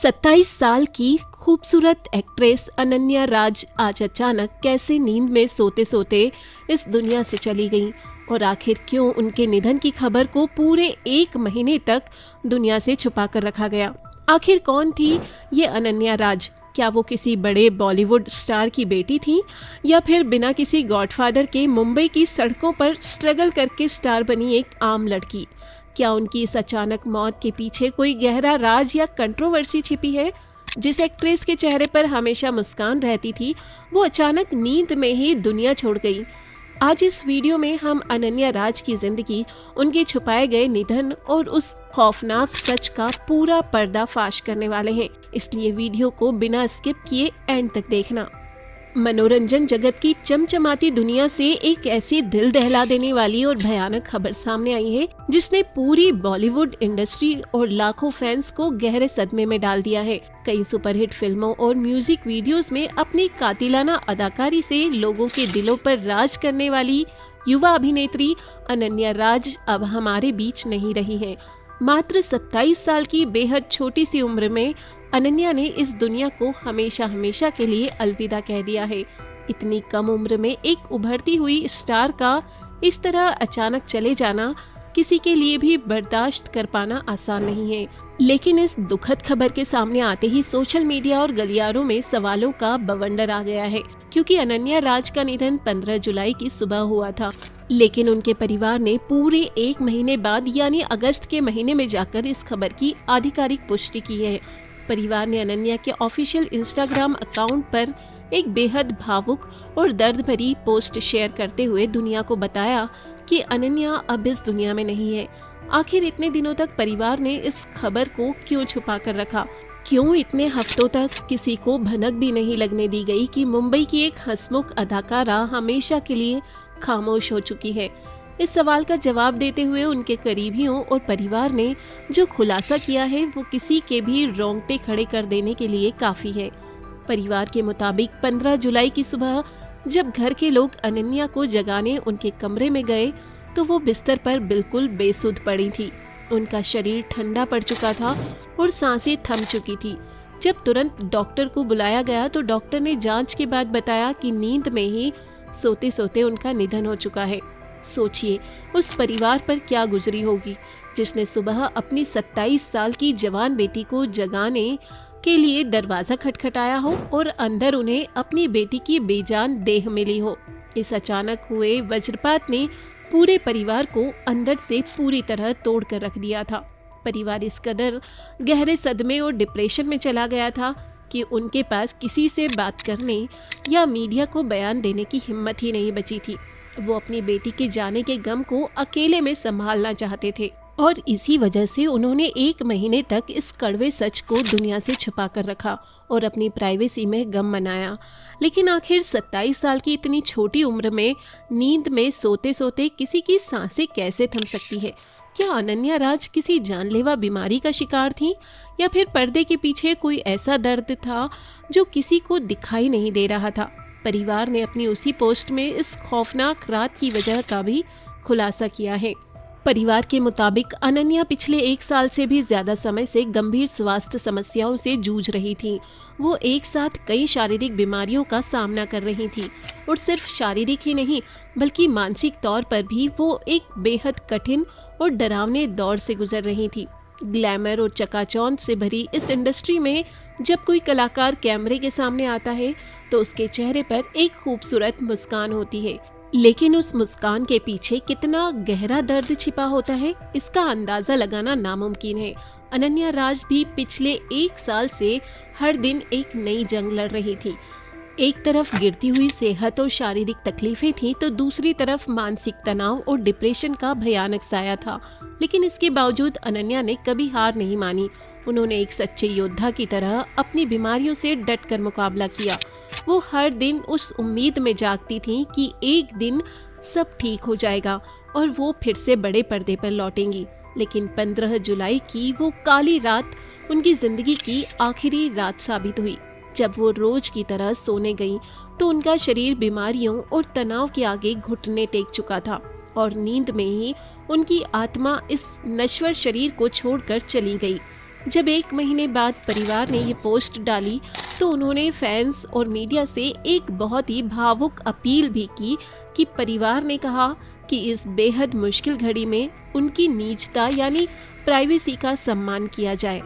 27 साल की खूबसूरत एक्ट्रेस अनन्या राज आज अचानक कैसे नींद में सोते सोते इस दुनिया से चली गईं और आखिर क्यों उनके निधन की खबर को पूरे 1 महीने तक दुनिया से छुपा कर रखा गया। आखिर कौन थी ये अनन्या राज? क्या वो किसी बड़े बॉलीवुड स्टार की बेटी थी या फिर बिना किसी गॉडफादर के मुंबई की सड़कों पर स्ट्रगल करके स्टार बनी एक आम लड़की? क्या उनकी इस अचानक मौत के पीछे कोई गहरा राज या कंट्रोवर्सी छिपी है? जिस एक्ट्रेस के चेहरे पर हमेशा मुस्कान रहती थी वो अचानक नींद में ही दुनिया छोड़ गई। आज इस वीडियो में हम अनन्या राज की जिंदगी, उनके छुपाए गए निधन और उस खौफनाक सच का पूरा पर्दाफाश करने वाले हैं, इसलिए वीडियो को बिना स्किप किए एंड तक देखना। मनोरंजन जगत की चमचमाती दुनिया से एक ऐसी दिल दहला देने वाली और भयानक खबर सामने आई है जिसने पूरी बॉलीवुड इंडस्ट्री और लाखों फैंस को गहरे सदमे में डाल दिया है। कई सुपरहिट फिल्मों और म्यूजिक वीडियोस में अपनी कातिलाना अदाकारी से लोगों के दिलों पर राज करने वाली युवा अभिनेत्री अनन्या राज अब हमारे बीच नहीं रही है। मात्र 27 साल की बेहद छोटी सी उम्र में अनन्या ने इस दुनिया को हमेशा हमेशा के लिए अलविदा कह दिया है। इतनी कम उम्र में एक उभरती हुई स्टार का इस तरह अचानक चले जाना किसी के लिए भी बर्दाश्त कर पाना आसान नहीं है। लेकिन इस दुखद खबर के सामने आते ही सोशल मीडिया और गलियारों में सवालों का बवंडर आ गया है, क्योंकि अनन्या राज का निधन 15 जुलाई की सुबह हुआ था। लेकिन उनके परिवार ने पूरे 1 महीने बाद यानी अगस्त के महीने में जाकर इस खबर की आधिकारिक पुष्टि की है। परिवार ने अनन्या के ऑफिशियल इंस्टाग्राम अकाउंट पर एक बेहद भावुक और दर्द भरी पोस्ट शेयर करते हुए दुनिया को बताया कि अनन्या अब इस दुनिया में नहीं है। आखिर इतने दिनों तक परिवार ने इस खबर को क्यों छुपा कर रखा? क्यों इतने हफ्तों तक किसी को भनक भी नहीं लगने दी गई कि मुंबई की एक हंसमुख अदाकारा हमेशा के लिए खामोश हो चुकी है? इस सवाल का जवाब देते हुए उनके करीबियों और परिवार ने जो खुलासा किया है वो किसी के भी रोंगटे खड़े कर देने के लिए काफी है। परिवार के मुताबिक 15 जुलाई की सुबह जब घर के लोग अनन्या को जगाने उनके कमरे में गए तो वो बिस्तर पर बिल्कुल बेसुध पड़ी थी। उनका शरीर ठंडा पड़ चुका था और सांसें थम चुकी थी। जब तुरंत डॉक्टर को बुलाया गया तो डॉक्टर ने जांच के बाद बताया कि नींद में ही सोते सोते उनका निधन हो चुका है। सोचिए उस परिवार पर क्या गुजरी होगी जिसने सुबह अपनी 27 साल की जवान बेटी को जगाने के लिए दरवाजा खटखटाया हो और अंदर उन्हें अपनी बेटी की बेजान देह मिली हो। इस अचानक हुए वज्रपात ने पूरे परिवार को अंदर से पूरी तरह तोड़ कर रख दिया था। परिवार इस कदर गहरे सदमे और डिप्रेशन में चला गया था कि उनके पास किसी से बात करने या मीडिया को बयान देने की हिम्मत ही नहीं बची थी। वो अपनी बेटी के जाने के गम को अकेले में संभालना चाहते थे और इसी वजह से उन्होंने 1 महीने तक इस कड़वे सच को दुनिया से छुपा कर रखा और अपनी प्राइवेसी में गम मनाया। लेकिन आखिर 27 साल की इतनी छोटी उम्र में नींद में सोते सोते किसी की सांसें कैसे थम सकती है? क्या अनन्या राज किसी जानलेवा बीमारी का शिकार थी या फिर पर्दे के पीछे कोई ऐसा दर्द था जो किसी को दिखाई नहीं दे रहा था? परिवार ने अपनी उसी पोस्ट में इस खौफनाक रात की वजह का भी खुलासा किया है। परिवार के मुताबिक अनन्या पिछले 1 साल से भी ज्यादा समय से गंभीर स्वास्थ्य समस्याओं से जूझ रही थी। वो एक साथ कई शारीरिक बीमारियों का सामना कर रही थी और सिर्फ शारीरिक ही नहीं बल्कि मानसिक तौर पर भी वो एक बेहद कठिन और डरावने दौर से गुजर रही थी। ग्लैमर और चकाचौंध से भरी इस इंडस्ट्री में जब कोई कलाकार कैमरे के सामने आता है तो उसके चेहरे पर एक खूबसूरत मुस्कान होती है, लेकिन उस मुस्कान के पीछे कितना गहरा दर्द छिपा होता है इसका अंदाजा लगाना नामुमकिन है। अनन्या राज भी पिछले 1 साल से हर दिन एक नई जंग लड़ रही थी। एक तरफ गिरती हुई सेहत और शारीरिक तकलीफें थी तो दूसरी तरफ मानसिक तनाव और डिप्रेशन का भयानक साया था। लेकिन इसके बावजूद अनन्या ने कभी हार नहीं मानी। उन्होंने एक सच्चे योद्धा की तरह अपनी बीमारियों से डटकर मुकाबला किया। वो हर दिन उस उम्मीद में जागती थी कि एक दिन सब ठीक हो जाएगा और वो फिर से बड़े पर्दे पर लौटेंगी। लेकिन 15 जुलाई की वो काली रात उनकी जिंदगी की आखिरी रात साबित हुई। जब वो रोज की तरह सोने गईं तो उनका शरीर बीमारियों और तनाव के आगे घुटने टेक चुका था और नींद में ही उनकी आत्मा इस नश्वर शरीर को छोड़कर चली गई। जब 1 महीने बाद परिवार ने ये पोस्ट डाली तो उन्होंने फैंस और मीडिया से एक बहुत ही भावुक अपील भी की कि परिवार ने कहा कि इस बेहद मुश्किल घड़ी में उनकी निजता यानी प्राइवेसी का सम्मान किया जाए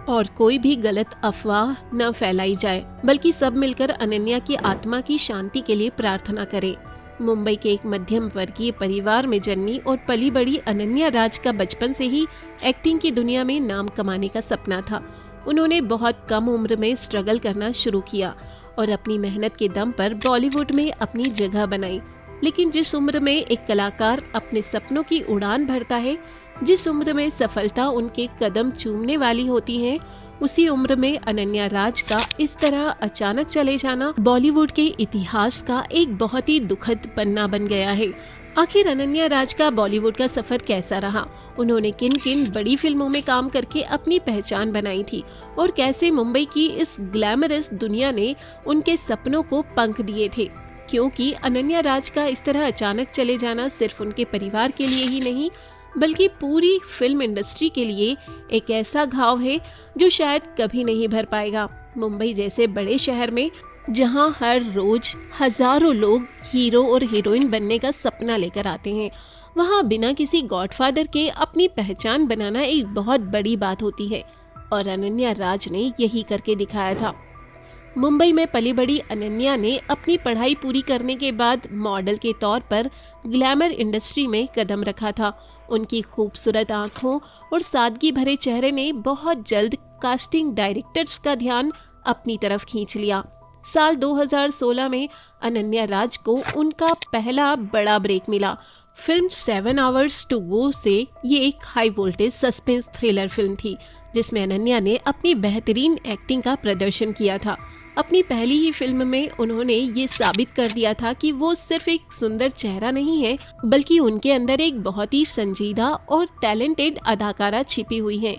और कोई भी गलत अफवाह न फैलाई जाए, बल्कि सब मिलकर अनन्या की आत्मा की शांति के लिए प्रार्थना करें। मुंबई के एक मध्यम वर्गीय परिवार में जन्मी और पली बड़ी अनन्या राज का बचपन से ही एक्टिंग की दुनिया में नाम कमाने का सपना था। उन्होंने बहुत कम उम्र में स्ट्रगल करना शुरू किया और अपनी मेहनत के दम पर बॉलीवुड में अपनी जगह बनाई। लेकिन जिस उम्र में एक कलाकार अपने सपनों की उड़ान भरता है, जिस उम्र में सफलता उनके कदम चूमने वाली होती है, उसी उम्र में अनन्या राज का इस तरह अचानक चले जाना बॉलीवुड के इतिहास का एक बहुत ही दुखद पन्ना बन गया है। आखिर अनन्या राज का बॉलीवुड का सफर कैसा रहा? उन्होंने किन किन बड़ी फिल्मों में काम करके अपनी पहचान बनाई थी और कैसे मुंबई की इस ग्लैमरस दुनिया ने उनके सपनों को पंख दिए थे? क्योंकि अनन्या राज का इस तरह अचानक चले जाना सिर्फ उनके परिवार के लिए ही नहीं, बल्कि पूरी फिल्म इंडस्ट्री के लिए एक ऐसा घाव है जो शायद कभी नहीं भर पाएगा। मुंबई जैसे बड़े शहर में जहां हर रोज हजारों लोग हीरो और हीरोइन बनने का सपना लेकर आते हैं, वहां बिना किसी गॉडफादर के अपनी पहचान बनाना एक बहुत बड़ी बात होती है और अनन्या राज ने यही करके दिखाया था। मुंबई में पली बड़ी अनन्या ने अपनी पढ़ाई पूरी करने के बाद मॉडल के तौर पर ग्लैमर इंडस्ट्री में कदम रखा था। उनकी खूबसूरत आंखों और सादगी भरे चेहरे ने बहुत जल्द कास्टिंग डायरेक्टर्स का ध्यान अपनी तरफ खींच लिया। साल 2016 में अनन्या राज को उनका पहला बड़ा ब्रेक मिला। फिल्म 7 Hours to Go से ये एक high voltage suspense thriller film थी जिसमें अनन्या ने अपनी बेहतरीन एक्टिंग का प्रदर्शन किया था। अपनी पहली ही फिल्म में उन्होंने ये साबित कर दिया था कि वो सिर्फ एक सुंदर चेहरा नहीं है, बल्कि उनके अंदर एक बहुत ही संजीदा और टैलेंटेड अदाकारा छिपी हुई है।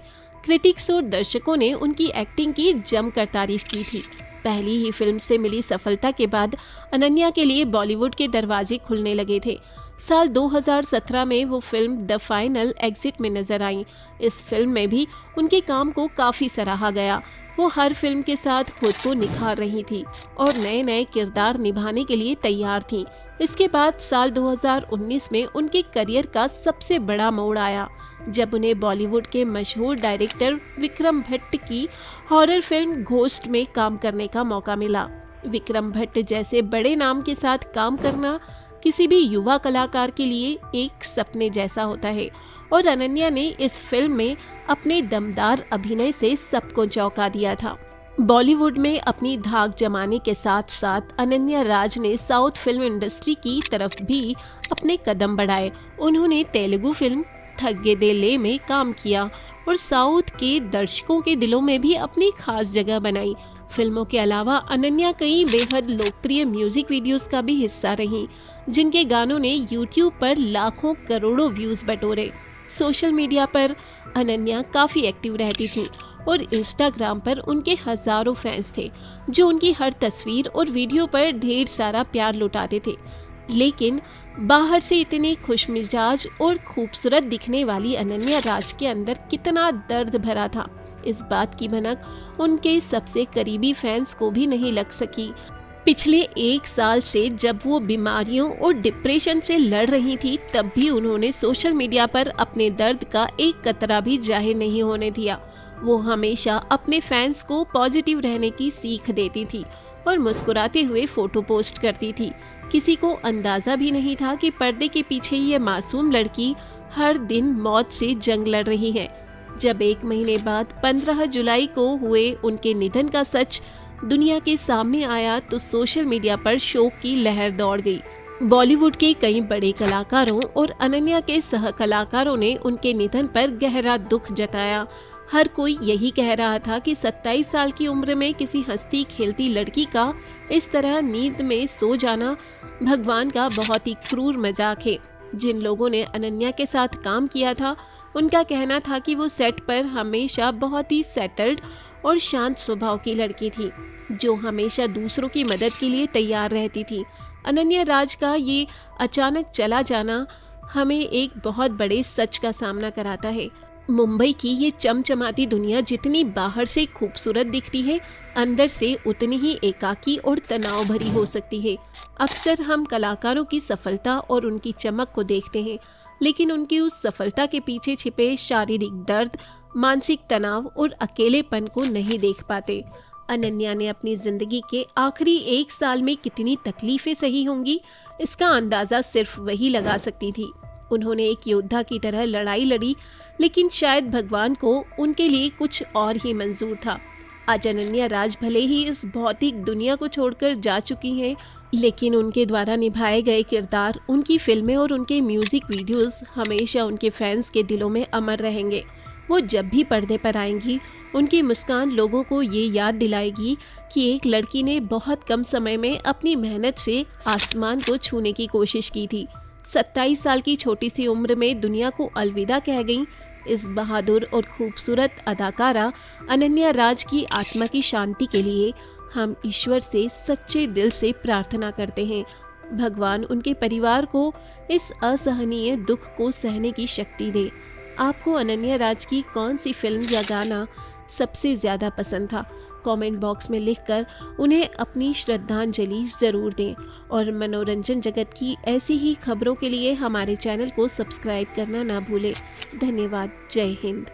क्रिटिक्स और दर्शकों ने उनकी एक्टिंग की जमकर तारीफ की थी। पहली ही फिल्म से मिली सफलता के बाद अनन्या के लिए बॉलीवुड के दरवाजे खुलने लगे थे। साल 2017 में वो फिल्म द फाइनल एग्जिट में नजर आईं। इस फिल्म में भी उनके काम को काफी सराहा गया। वो हर फिल्म के साथ खुद को निखार रही थी और नए नए किरदार निभाने के लिए तैयार थी। इसके बाद साल 2019 में उनके करियर का सबसे बड़ा मोड़ आया जब उन्हें बॉलीवुड के मशहूर डायरेक्टर विक्रम भट्ट की हॉरर फिल्म घोस्ट में काम करने का मौका मिला। विक्रम भट्ट जैसे बड़े नाम के साथ काम करना किसी भी युवा कलाकार के लिए एक सपने जैसा होता है और अनन्या ने इस फिल्म में अपने दमदार अभिनय से सबको चौंका दिया था। बॉलीवुड में अपनी धाक जमाने के साथ साथ अनन्या राज ने साउथ फिल्म इंडस्ट्री की तरफ भी अपने कदम बढ़ाए। उन्होंने तेलुगु फिल्म थग्गेदेले में काम किया और साउथ के दर्शकों के दिलों में भी अपनी खास जगह बनाई। फिल्मों के अलावा अनन्या कई बेहद लोकप्रिय म्यूजिक वीडियोस का भी हिस्सा रहीं, जिनके गानों ने यूट्यूब पर लाखों करोड़ों व्यूज बटोरे। सोशल मीडिया पर अनन्या काफी एक्टिव रहती थी और इंस्टाग्राम पर उनके हजारों फैंस थे जो उनकी हर तस्वीर और वीडियो पर ढेर सारा प्यार लुटाते थे। लेकिन बाहर से इतनी खुशमिजाज और खूबसूरत दिखने वाली अनन्या राज के अंदर कितना दर्द भरा था, इस बात की भनक उनके सबसे करीबी फैंस को भी नहीं लग सकी। पिछले 1 साल से जब वो बीमारियों और डिप्रेशन से लड़ रही थी, तब भी उन्होंने सोशल मीडिया पर अपने दर्द का एक कतरा भी जाहिर नहीं होने दिया। वो हमेशा अपने फैंस को पॉजिटिव रहने की सीख देती थी और मुस्कुराते हुए फोटो पोस्ट करती थी। किसी को अंदाजा भी नहीं था कि पर्दे के पीछे ये मासूम लड़की हर दिन मौत से जंग लड़ रही है। जब 1 महीने बाद 15 जुलाई को हुए उनके निधन का सच दुनिया के सामने आया तो सोशल मीडिया पर शोक की लहर दौड़ गई। बॉलीवुड के कई बड़े कलाकारों और अनन्या के सह कलाकारों ने उनके निधन पर गहरा दुख जताया। हर कोई यही कह रहा था कि 27 साल की उम्र में किसी हंसती खेलती लड़की का इस तरह नींद में सो जाना भगवान का बहुत ही क्रूर मजाक है। जिन लोगों ने अनन्या के साथ काम किया था, उनका कहना था कि वो सेट पर हमेशा बहुत ही सेटल्ड और शांत स्वभाव की लड़की थी, जो हमेशा दूसरों की मदद के लिए तैयार रहती थी। अनन्या राज का ये अचानक चला जाना हमें एक बहुत बड़े सच का सामना कराता है। मुंबई की ये चमचमाती दुनिया जितनी बाहर से खूबसूरत दिखती है, अंदर से उतनी ही एकाकी और तनाव भरी हो सकती है। अक्सर हम कलाकारों की सफलता और उनकी चमक को देखते हैं, लेकिन उनकी उस सफलता के पीछे छिपे शारीरिक दर्द, मानसिक तनाव और अकेलेपन को नहीं देख पाते। अनन्या ने अपनी जिंदगी के आखिरी 1 साल में कितनी तकलीफें सही होंगी, इसका अंदाज़ा सिर्फ वही लगा सकती थी। उन्होंने एक योद्धा की तरह लड़ाई लड़ी, लेकिन शायद भगवान को उनके लिए कुछ और ही मंजूर था। आज अनन्या राज भले ही इस भौतिक दुनिया को छोड़कर जा चुकी हैं, लेकिन उनके द्वारा निभाए गए किरदार, उनकी फिल्में और उनके म्यूजिक वीडियोस हमेशा उनके फैंस के दिलों में अमर रहेंगे। वो जब भी पर्दे पर आएंगी, उनकी मुस्कान लोगों को ये याद दिलाएगी कि एक लड़की ने बहुत कम समय में अपनी मेहनत से आसमान को छूने की कोशिश की थी। 27 साल की छोटी सी उम्र में दुनिया को अलविदा कह गई इस बहादुर और खूबसूरत अदाकारा अनन्या राज की आत्मा की शांति के लिए हम ईश्वर से सच्चे दिल से प्रार्थना करते हैं। भगवान उनके परिवार को इस असहनीय दुख को सहने की शक्ति दे। आपको अनन्या राज की कौन सी फिल्म या गाना सबसे ज़्यादा पसंद था? कमेंट बॉक्स में लिखकर उन्हें अपनी श्रद्धांजलि ज़रूर दें और मनोरंजन जगत की ऐसी ही खबरों के लिए हमारे चैनल को सब्सक्राइब करना ना भूलें। धन्यवाद। जय हिंद।